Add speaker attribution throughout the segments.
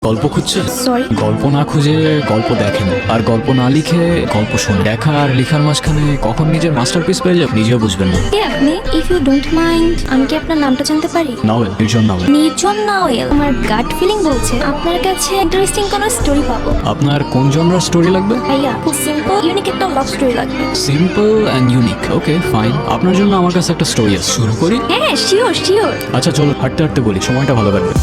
Speaker 1: গল্প খুঁজছেন?
Speaker 2: সরি,
Speaker 1: গল্প না খুঁজে গল্প দেখেন, আর গল্প না লিখে গল্প শুনে। দেখা আর লেখার মাঝখানে কখন নিজের মাস্টারপিস পেয়ে যাবেন নিজেও বুঝবেন না।
Speaker 2: কে আপনি? ইফ ইউ ডোন্ট মাইন্ড, আমি কি আপনার নামটা জানতে পারি?
Speaker 1: নাওয়েল, নির্জন নাওয়েল।
Speaker 2: নির্জন নাওয়েল। আমার গাট ফিলিং বলছে আপনার কাছে ইন্টারেস্টিং কোনো স্টোরি পাবো।
Speaker 1: আপনার কোন জনরার স্টোরি লাগবে?
Speaker 2: ভাইয়া, খুব সিম্পল ইউনিক একটা লাভ স্টোরি লাগবে।
Speaker 1: Simple and unique, okay fine. আপনার জন্য আমার কাছে একটা স্টোরি আছে, শুরু করি?
Speaker 2: হ্যাঁ, শিওর শিওর।
Speaker 1: আচ্ছা চলো হাঁটতে হাঁটতে বলি, সময়টা ভালো কাটবে।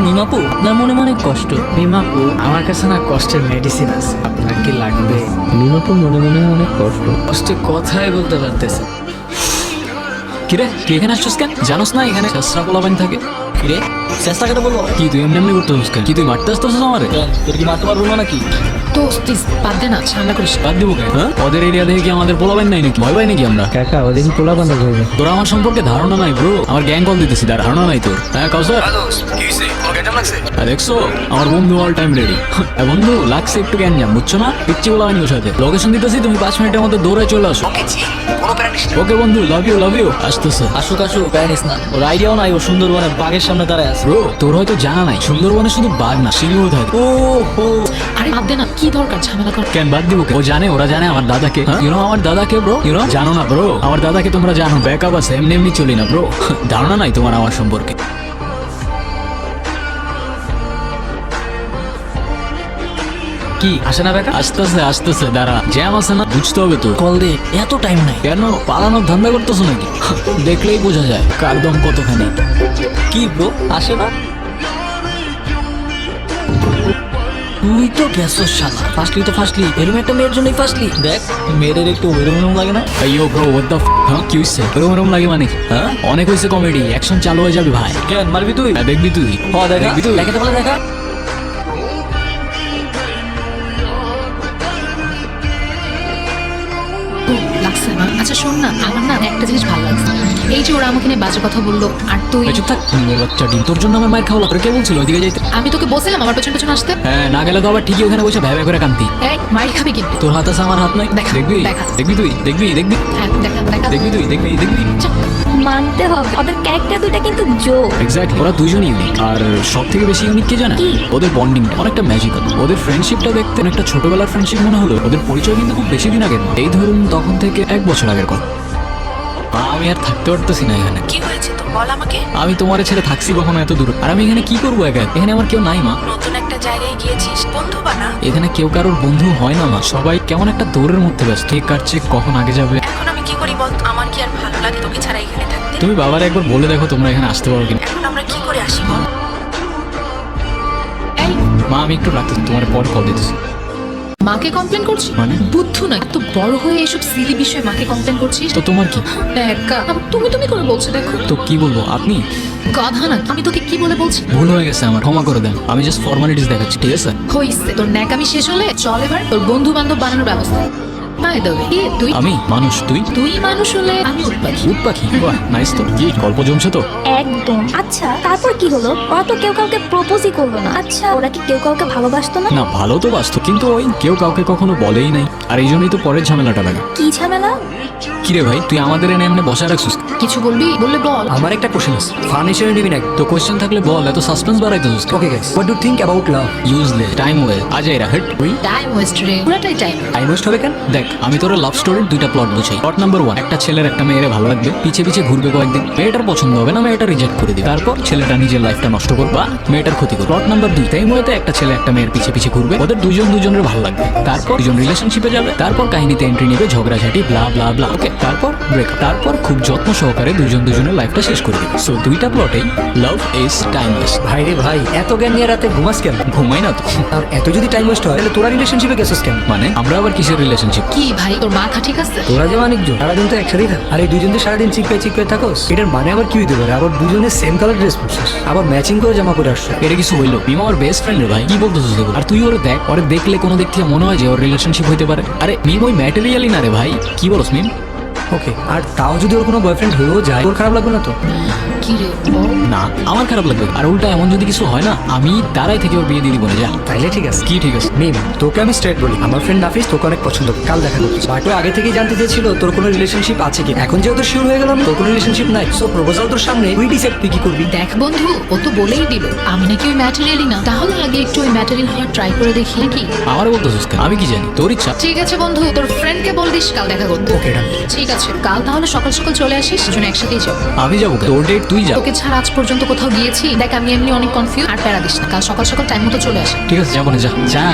Speaker 3: নিমাপু আপনার মনে মনে কষ্ট।
Speaker 4: নিমাপু, আমার কাছে না কষ্টের মেডিসিন আছে, আপনার কি লাগবে?
Speaker 3: নিমাপু মনে মনে অনেক কষ্ট।
Speaker 4: কষ্টে কথাই বলতে পারতেছে।
Speaker 1: কিরে তুই এখানে আসছিস কেন? জানোস না এখানে চেষ্টা পোলাপাইন থাকে?
Speaker 3: কিরে চেষ্টা কেটে বলবো
Speaker 1: কি তুই এমনি এমনি করতে কেন? কি তুই মারতে আসতেছিস আমারে?
Speaker 3: তোর কি মারতে পারবো না নাকি?
Speaker 5: তো প্লিজ বাদ দে না, ঝামেলা করিস।
Speaker 1: বাদ দিব কেন? হ্যাঁ, ওদের এরিয়া দেখে কি আমাদের পোলাপাইন নাই নাকি? ভয় পাই নাকি আমরা?
Speaker 3: কাকা ওদের কি পোলা বান্ধব হয়ে গেছে?
Speaker 1: তোর আমার সম্পর্কে ধারণা নাই ব্রো। আমার গ্যাং কল দিতেছি, তার ধারণা নাই তোর। হ্যাঁ কাউসার, দেখছো আমার বন্ধু অল টাইম রেডি। বন্ধু লাগছে একটু জ্ঞান জাম, বুঝছো না? পিচ্ছি বলা হয়নি ওর সাথে। লোকেশন দিতেছি, তুমি 5 মিনিটের মধ্যে দৌড়ে চলে আসো। ওকে বন্ধু, লাভ ইউ আসতেছে।
Speaker 3: আসুক প্যানিস না, ওর আইডিয়াও নাই ও সুন্দরবনের বাঘের সামনে দাঁড়ায় আছে।
Speaker 1: ব্রো তোর হয়তো জানা নাই, সুন্দরবনে শুধু বাঘ না সিংহ থাকে।
Speaker 3: ও হো,
Speaker 5: আরে বাদ দে না, কি দরকার ঝামেলা কর।
Speaker 1: কেন বাদ দিব? ও জানে, ওরা জানে আমার দাদাকে। ইউনো আমার দাদাকে ব্রো, ইউনো জানো না ব্রো? আমার দাদাকে তোমরা জানো, ব্যাকআপ আছে, এমনি এমনি চলি না ব্রো। ধারণা নাই তোমার আমার সম্পর্কে।
Speaker 4: কি আসে না বেকা?
Speaker 1: আসতেছে দাঁড়া, জ্যাম আছে না, বুঝতে হবে তো।
Speaker 3: কল দে, এত টাইম নাই।
Speaker 1: কেন পালানোর ধান্দা করতেছো নাকি? দেখলেই বোঝা যায় কার দম কতখানি।
Speaker 3: কি ব্রো আসে না? তুই তো গেছো শালা, ফার্স্টলি এরকম একটা মেয়ের জন্যই ফার্স্টলি। দেখ মেয়েদের একটু ওরকম লাগে না?
Speaker 1: আইয়ো ব্রো হোয়াট দ্য হ্যাঁ কি হইছে? ওরম লাগে মানে? হ্যাঁ অনেক হইছে কমেডি, অ্যাকশন চালু হয়ে যাবে ভাই।
Speaker 3: কেন মারবি তুই?
Speaker 1: হ্যাঁ, দেখবি তুই।
Speaker 3: দেখা
Speaker 1: দেখবি তুই।
Speaker 3: দেখাতে বলে দেখা।
Speaker 5: ও, লাগছে না? আচ্ছা শোন না, আমার না একটা জিনিস ভালো লাগছে। এই যে ওরা আমাকে নিয়ে বাজে কথা বললো, আর তুই।
Speaker 1: এই চুপ থাক, নিজের বাচ্চা ডিম। তোর জন্য আমার মায়ের খাওয়া লাগবে। কে বলছিল ওইদিকে যাইতে?
Speaker 5: আমি তোকে বলছিলাম আমার পেছন পেছন আসতে।
Speaker 1: হ্যাঁ না গেলে তো আবার ঠিকই ওখানে বসে ভ্যা ভ্যা করে কান্তি।
Speaker 5: এই মারি খাবি কিন্তু।
Speaker 1: তোর হাত আছে আমার হাত নাই।
Speaker 5: দেখা,
Speaker 1: দেখবি
Speaker 5: দেখা।
Speaker 1: দেখবি তুই, দেখবি
Speaker 5: হ্যাঁ দেখা দেখা।
Speaker 1: দেখবি তুই, দেখবি।
Speaker 2: মানতে হবে, ওদের ক্যারেক্টার দুটা কিন্তু জো।
Speaker 1: এক্স্যাক্টলি, ওরা দুইজন ইউনিক। আর সব থেকে বেশি ইউনিক কে জানা?
Speaker 2: কি?
Speaker 1: ওদের বন্ডিং অনেকটা ম্যাজিক্যাল। ওদের ফ্রেন্ডশিপটা দেখতে অনেকটা ছোটবেলার ফ্রেন্ডশিপ মনে হলো। ওদের পরিচয় কিন্তু খুব বেশি দিন আগের, এই ধরুন তখন থেকে 1 বছর আগের কথা। আমি আর থাকতে পারতেছি না এখানে।
Speaker 5: কি হয়েছে তো বল আমাকে।
Speaker 1: আমি তোমার ছেড়ে থাকছি কখনো এত দূর? আর আমি এখানে কি করবো একা? এখানে আমার কেউ নাই মা।
Speaker 5: নতুন একটা জায়গায় গিয়েছিস, বন্ধু বানা।
Speaker 1: এখানে কেউ কারোর বন্ধু হয় না মা। সবাই কেমন একটা দৌড়ের মধ্যে ব্যস্ত। কে কাটছে, কখন আগে যাবে।
Speaker 5: এখন আমি কি করি বল? আমার কি আর ভালো লাগে তোকে ছাড়া এখানে থাকতে?
Speaker 1: তুমি বাবার একবার বলে দেখো তোমরা এখানে আসতে পারো কিনা।
Speaker 5: এখন আমরা কি করে আসি বল? এই
Speaker 1: মা আমি একটু রাখতে, তোমার পর কল দিতেছি।
Speaker 5: মাকে কমপ্লেন করছিস?
Speaker 1: মানে?
Speaker 5: বুদ্ধু না, তো বড় হয়ে এসব সিলি বিষয়ে মাকে কমপ্লেন করছিস?
Speaker 1: তো তোমার কি?
Speaker 5: একা আবার তুমি করে বলছো। দেখো
Speaker 1: তো কি বলবো? আপনি
Speaker 5: গাধা না, আমি তোকে কি বলে বলছি?
Speaker 1: ভুল হয়ে গেছে আমার, ক্ষমা করে দেন। আমি জাস্ট ফর্মালিটিস দেখাচ্ছি, ঠিক আছে?
Speaker 5: হইছে তোর ন্যাকামি শেষ হলে চল এবার তোর বন্ধু বান্ধব বানানোর ব্যবস্থা। বাই দ্য ওয়ে, তুই
Speaker 1: আমি মানুষ, তুই
Speaker 5: তুই মানুষ হলে আমি উট পাখি।
Speaker 1: উট পাখি। বাহ নাইস। তো কি গল্প জমছে তো?
Speaker 2: একদম। আচ্ছা তারপর কি হলো? ওরা তো কেউ কাউকে প্রপোজই করলো না। আচ্ছা ওরা কি কেউ কাউকে ভালোবাসতো না?
Speaker 1: না ভালো তো বাস্তব, কিন্তু ওই কেউ কাউকে কখনো বলেই নাই। আর এই জন্যই তো পরের ঝামেলাটা লাগে।
Speaker 2: কি ঝামেলা?
Speaker 1: কিরে ভাই তুই আমাদের এনে এমনি বসে রাখছিস?
Speaker 5: কিছু বলবি? বললে বল।
Speaker 4: আমার একটা কোশ্চেন আছে, ফান হিসেবে নিবি নাকি?
Speaker 1: তো কোশ্চেন থাকলে বল, এত সাসপেন্স বাড়াইতেছিস?
Speaker 4: Okay guys, what do think about love?
Speaker 1: Useless, time waste. আজ এরা হেট ওই
Speaker 5: টাইম ওয়েস্ট রে, পুরাটাই টাইম।
Speaker 4: টাইম ওয়েস্ট হবে কেন?
Speaker 1: দেখ আমি তোর লাভ স্টোরির 2টা প্লট বুঝাই। প্লট নাম্বার 1, একটা ছেলের একটা মেয়ের ভালো লাগবে, পিছে পিছে ঘুরবে কয়েকদিন, মেয়েটার পছন্দ হবে না, মেয়েটা রিজেক্ট করে দিবে, তারপর ছেলেটা নিজের লাইফটা নষ্ট করবে বা মেয়েটার ক্ষতি করবে। প্লট নাম্বার 2, এই মুহূর্তে একটা ছেলে একটা মেয়ের পিছে পিছে ঘুরবে, ওদের দুজনের ভালো লাগবে, তারপর দুজন রিলেশনশিপে যাবে, তারপর কাহিনীতে এন্ট্রি নেবে, ঝগড়াঝাটি ব্লা ব্লা ব্লা, ওকে, তারপর ব্রেক, তারপর খুব যত্ন সহকারে দুজনের লাইফটা শেষ করে দিবে। সো 2টা প্লটেই লাভ ইজ টাইম ওয়েস্ট।
Speaker 4: ভাই রে ভাই, এত জ্ঞান নিয়ে রাতে ঘুমাস কেন?
Speaker 1: ঘুমাই না তো।
Speaker 4: আর এত যদি টাইম ওয়েস্ট হয় তাহলে তোরা রিলেশনশিপে গেছিস কেন?
Speaker 1: মানে আমরা আবার কিসের রিলেশনশিপ?
Speaker 5: কি ভাই তোর মাথা ঠিক আছে?
Speaker 4: তোরা যে অনেকজন সারাদিন তো একসাথেই থাক, আর এই দুজন যে সারাদিন চিক পেয়ে থাকোস, এটার মানে আবার কি হইতে পারে? আবার দুজনে সেম কালার ড্রেস পরছিস, আবার ম্যাচিং করে জামা পরে আসছো।
Speaker 1: এটা কিছু হইলো? মিম আমার বেস্ট ফ্রেন্ড রে ভাই, কি বলতেছিস এগুলো? আর তুই ওরে দেখ, ওরে দেখলে কোনো দিক থেকে মনে হয় যে ওর রিলেশনশিপ হইতে পারে। আরে মিম ওই ম্যাটেরিয়ালই না রে ভাই, কি বলস মিম?
Speaker 4: ওকে, আর তাও যদি ওর কোনো বয়ফ্রেন্ড হয়েও যায় তোর খারাপ লাগবে না তো?
Speaker 5: কি রে ও
Speaker 1: না, আমার খারাপ লাগবে। আর উল্টা এমন যদি কিছু হয় না, আমি তারাই থেকে ওর বিয়ে দিয়ে দিব না। যা।
Speaker 4: তাইলে ঠিক আছে।
Speaker 1: কি ঠিক আছে?
Speaker 4: মিম, তোকে আমি স্ট্রেট বলি, আমার ফ্রেন্ড নাফিস তোকে অনেক পছন্দ করে। কাল দেখা করতে বাট ও আগে থেকেই জানতে চেয়েছিল তোর কোনো রিলেশনশিপ আছে কি। এখন যেহেতু শিওর হয়ে গেলাম তোর কোনো রিলেশনশিপ নাই, সো প্রপোজাল তোর সামনে, তুই ডিসাইড তুই কি করবি।
Speaker 5: দেখ বন্ধু, ও তো বলেই দিল আমি নাকি ওই ম্যাটেরিয়ালই না। তাহলে আগে একটু ওই ম্যাটেরিয়াল হওয়ার ট্রাই করে দেখি নাকি।
Speaker 1: আমার বলতেছিস কেন? আমি কি জানি? তোর ইচ্ছা।
Speaker 5: ঠিক আছে বন্ধু, তোর ফ্রেন্ডকে বল দিস কাল দেখা করতে।
Speaker 4: ওকে ডান।
Speaker 5: ঠিক আছে, কাল তাহলে সকাল সকাল চলে আসিস, দুজনে একসাথেই যাবো।
Speaker 1: আমি যাবো কেন? তোর ডেট তুই যা।
Speaker 5: তোকে ছাড়া আজ পর্যন্ত কোথাও গিয়েছি? দেখ আমি এমনি অনেক কনফিউজ, আর প্যারা দিস না, কাল সকাল সকাল টাইম মতো চলে আসি।
Speaker 1: ঠিক আছে, যাবো না, যা যা।